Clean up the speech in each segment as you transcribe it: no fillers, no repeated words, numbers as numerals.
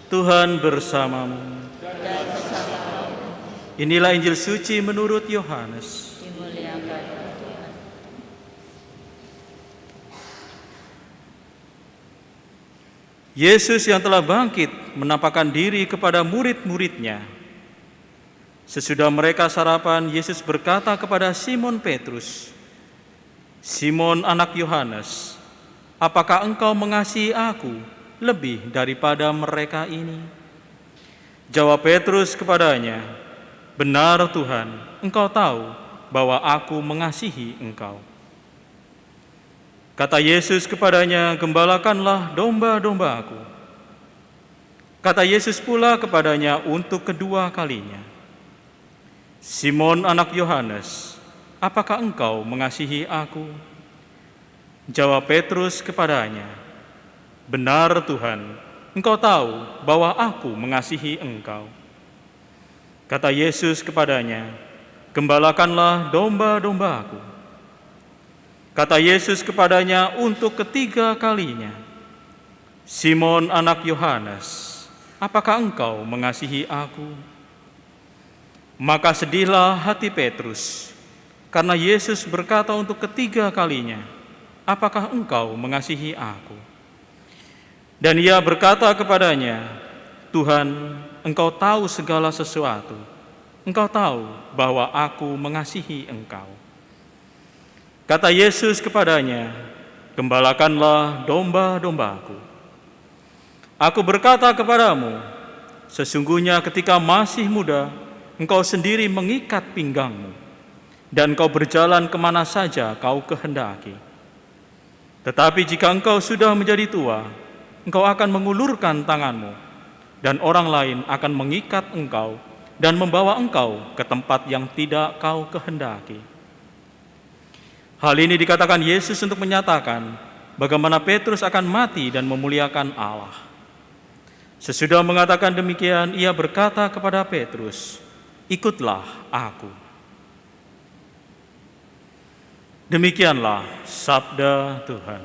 Tuhan bersamamu. Inilah Injil suci menurut Yohanes. Dimuliakan Tuhan. Yesus yang telah bangkit menampakkan diri kepada murid-muridnya. Sesudah mereka sarapan, Yesus berkata kepada Simon Petrus, "Simon anak Yohanes, apakah engkau mengasihi aku lebih daripada mereka ini?" Jawab Petrus kepadanya, "Benar Tuhan, engkau tahu bahwa aku mengasihi engkau." Kata Yesus kepadanya, "Gembalakanlah domba-domba-Aku." Kata Yesus pula kepadanya untuk kedua kalinya, "Simon anak Yohanes, apakah engkau mengasihi aku?" Jawab Petrus kepadanya, "Benar Tuhan, engkau tahu bahwa aku mengasihi engkau." Kata Yesus kepadanya, "Gembalakanlah domba-domba-Aku." Kata Yesus kepadanya untuk ketiga kalinya, "Simon anak Yohanes, apakah engkau mengasihi aku?" Maka sedihlah hati Petrus, karena Yesus berkata untuk ketiga kalinya, "Apakah engkau mengasihi aku?" Dan ia berkata kepadanya, "Tuhan, engkau tahu segala sesuatu. Engkau tahu bahwa aku mengasihi engkau." Kata Yesus kepadanya, "Gembalakanlah domba-domba-Aku. Aku berkata kepadamu, sesungguhnya ketika masih muda, engkau sendiri mengikat pinggangmu, dan kau berjalan kemana saja kau kehendaki. Tetapi jika engkau sudah menjadi tua, engkau akan mengulurkan tanganmu, dan orang lain akan mengikat engkau dan membawa engkau ke tempat yang tidak kau kehendaki." Hal ini dikatakan Yesus untuk menyatakan bagaimana Petrus akan mati dan memuliakan Allah. Sesudah mengatakan demikian, ia berkata kepada Petrus, "Ikutlah aku." Demikianlah sabda Tuhan.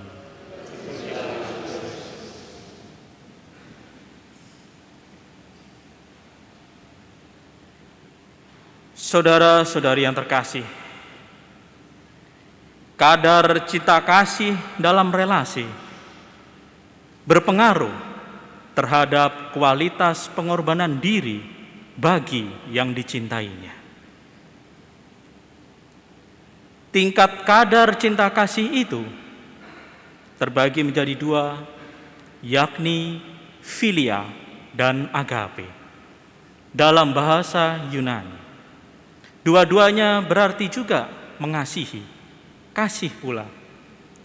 Saudara-saudari yang terkasih, kadar cinta kasih dalam relasi berpengaruh terhadap kualitas pengorbanan diri bagi yang dicintainya. Tingkat kadar cinta kasih itu terbagi menjadi dua, yakni filia dan agape. Dalam bahasa Yunani, dua-duanya berarti juga mengasihi, kasih pula,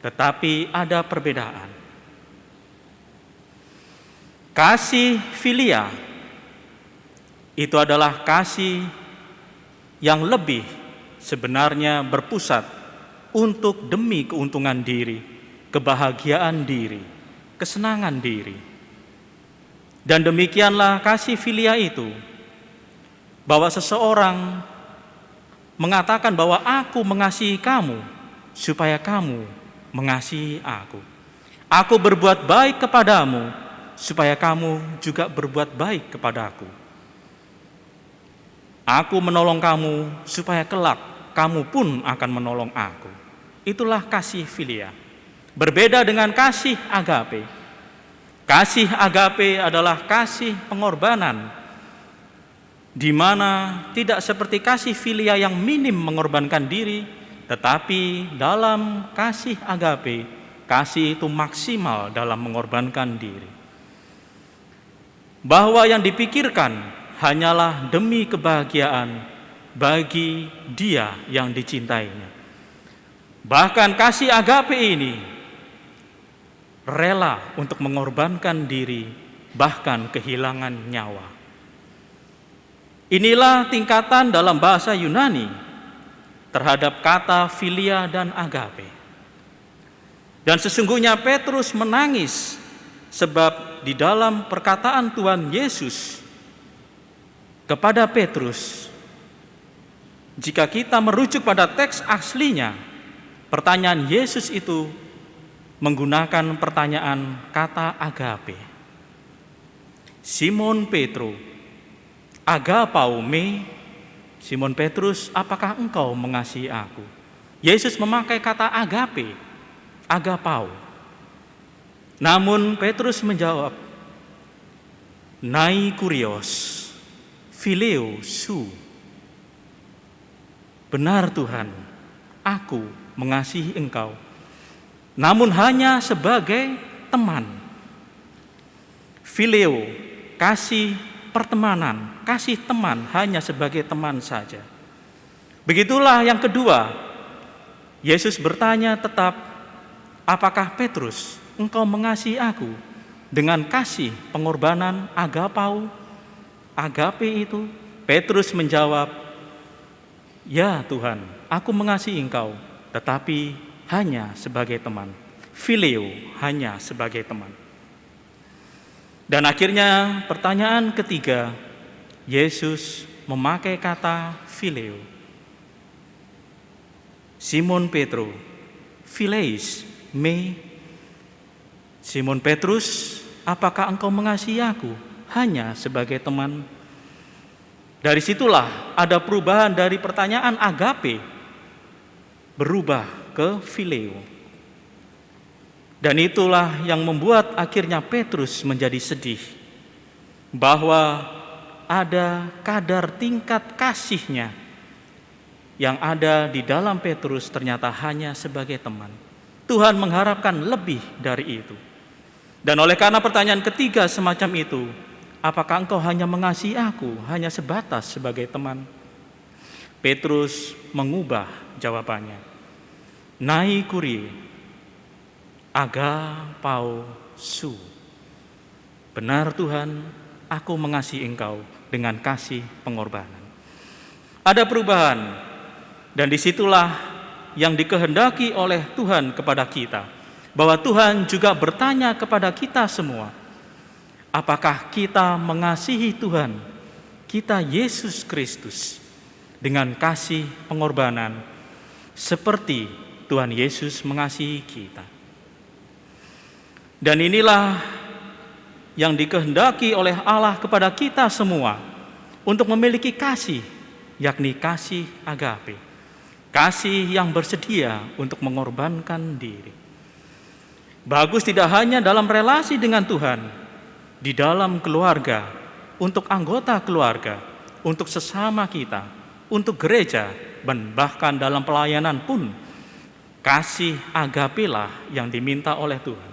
tetapi ada perbedaan. Kasih filia itu adalah kasih yang lebih sebenarnya berpusat untuk demi keuntungan diri, kebahagiaan diri, kesenangan diri. Dan demikianlah kasih filia itu, bahwa seseorang mengatakan bahwa aku mengasihi kamu supaya kamu mengasihi aku. Aku berbuat baik kepadamu supaya kamu juga berbuat baik kepadaku. Aku menolong kamu supaya kelak kamu pun akan menolong aku. Itulah kasih filia. Berbeda dengan kasih agape. Kasih agape adalah kasih pengorbanan, di mana tidak seperti kasih filia yang minim mengorbankan diri, tetapi dalam kasih agape, kasih itu maksimal dalam mengorbankan diri. Bahwa yang dipikirkan hanyalah demi kebahagiaan bagi dia yang dicintainya. Bahkan kasih agape ini rela untuk mengorbankan diri, bahkan kehilangan nyawa. Inilah tingkatan dalam bahasa Yunani terhadap kata filia dan agape. Dan sesungguhnya Petrus menangis sebab di dalam perkataan Tuhan Yesus kepada Petrus, jika kita merujuk pada teks aslinya, pertanyaan Yesus itu menggunakan pertanyaan kata agape. Simon Petro, agapau me, Simon Petrus, apakah engkau mengasihi aku? Yesus memakai kata agape, agapau. Namun Petrus menjawab, nai kurios, phileo su. Benar Tuhan, aku mengasihi engkau, namun hanya sebagai teman. Phileo, kasih pertemanan, kasih teman hanya sebagai teman saja. Begitulah yang kedua, Yesus bertanya tetap, apakah Petrus, engkau mengasihi aku dengan kasih pengorbanan agapau, agape itu? Petrus menjawab, ya Tuhan, aku mengasihi engkau, tetapi hanya sebagai teman. Phileo, hanya sebagai teman. Dan akhirnya pertanyaan ketiga, Yesus memakai kata phileo. Simon Petro, phileis me. Simon Petrus, apakah engkau mengasihi aku hanya sebagai teman? Dari situlah ada perubahan dari pertanyaan agape berubah ke phileo. Dan itulah yang membuat akhirnya Petrus menjadi sedih, bahwa ada kadar tingkat kasihnya yang ada di dalam Petrus ternyata hanya sebagai teman. Tuhan mengharapkan lebih dari itu. Dan oleh karena pertanyaan ketiga semacam itu, apakah engkau hanya mengasihi aku hanya sebatas sebagai teman? Petrus mengubah jawabannya. Nai kuri, agapau su. Benar Tuhan, aku mengasihi engkau dengan kasih pengorbanan. Ada perubahan, dan disitulah yang dikehendaki oleh Tuhan kepada kita, bahwa Tuhan juga bertanya kepada kita semua, apakah kita mengasihi Tuhan, kita Yesus Kristus, dengan kasih pengorbanan seperti Tuhan Yesus mengasihi kita. Dan inilah yang dikehendaki oleh Allah kepada kita semua untuk memiliki kasih, yakni kasih agape, kasih yang bersedia untuk mengorbankan diri. Bagus tidak hanya dalam relasi dengan Tuhan, di dalam keluarga, untuk anggota keluarga, untuk sesama kita, untuk gereja, dan bahkan dalam pelayanan pun, kasih agape lah yang diminta oleh Tuhan.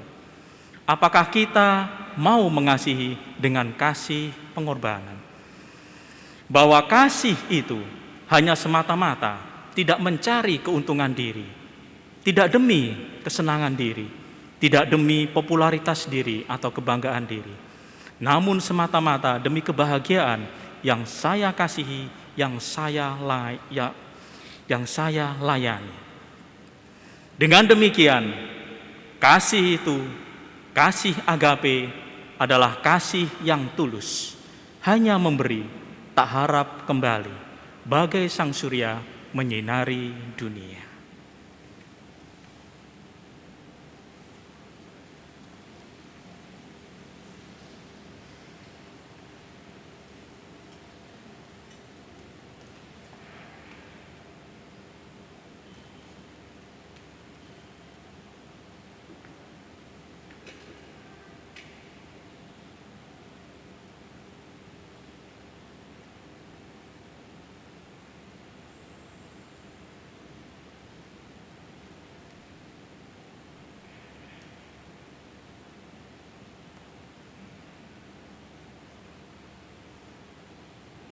Apakah kita mau mengasihi dengan kasih pengorbanan? Bahwa kasih itu hanya semata-mata tidak mencari keuntungan diri, tidak demi kesenangan diri, tidak demi popularitas diri atau kebanggaan diri, namun semata-mata demi kebahagiaan yang saya kasihi, yang saya layani. Dengan demikian, kasih itu, kasih agape adalah kasih yang tulus, hanya memberi, tak harap kembali, bagai sang surya menyinari dunia.